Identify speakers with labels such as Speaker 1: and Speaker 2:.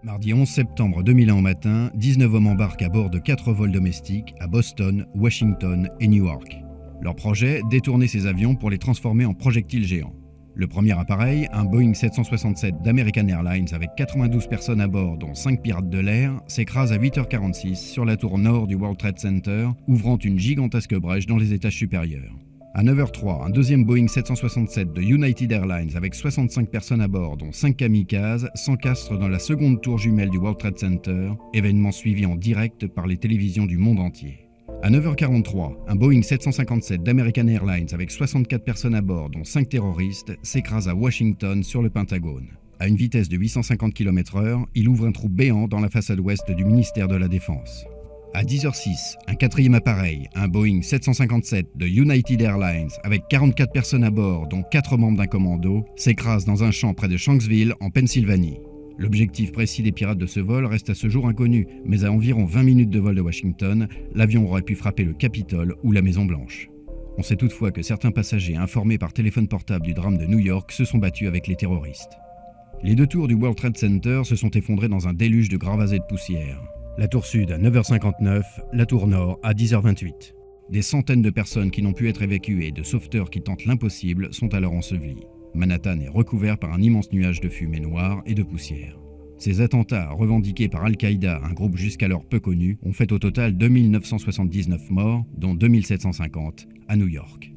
Speaker 1: Mardi 11 septembre 2001 au matin, 19 hommes embarquent à bord de 4 vols domestiques à Boston, Washington et Newark. Leur projet, détourner ces avions pour les transformer en projectiles géants. Le premier appareil, un Boeing 767 d'American Airlines avec 92 personnes à bord dont 5 pirates de l'air, s'écrase à 8h46 sur la tour nord du World Trade Center, ouvrant une gigantesque brèche dans les étages supérieurs. À 9h03, un deuxième Boeing 767 de United Airlines avec 65 personnes à bord, dont 5 kamikazes, s'encastre dans la seconde tour jumelle du World Trade Center, événement suivi en direct par les télévisions du monde entier. À 9h43, un Boeing 757 d'American Airlines avec 64 personnes à bord, dont 5 terroristes, s'écrase à Washington sur le Pentagone. À une vitesse de 850 km/h, il ouvre un trou béant dans la façade ouest du ministère de la Défense. À 10h06, un quatrième appareil, un Boeing 757 de United Airlines avec 44 personnes à bord, dont 4 membres d'un commando, s'écrase dans un champ près de Shanksville, en Pennsylvanie. L'objectif précis des pirates de ce vol reste à ce jour inconnu, mais à environ 20 minutes de vol de Washington, l'avion aurait pu frapper le Capitole ou la Maison-Blanche. On sait toutefois que certains passagers informés par téléphone portable du drame de New York se sont battus avec les terroristes. Les 2 tours du World Trade Center se sont effondrées dans un déluge de gravats et de poussière. La tour sud à 9h59, la tour nord à 10h28. Des centaines de personnes qui n'ont pu être évacuées et de sauveteurs qui tentent l'impossible sont alors ensevelis. Manhattan est recouvert par un immense nuage de fumée noire et de poussière. Ces attentats, revendiqués par Al-Qaïda, un groupe jusqu'alors peu connu, ont fait au total 2979 morts, dont 2750 à New York.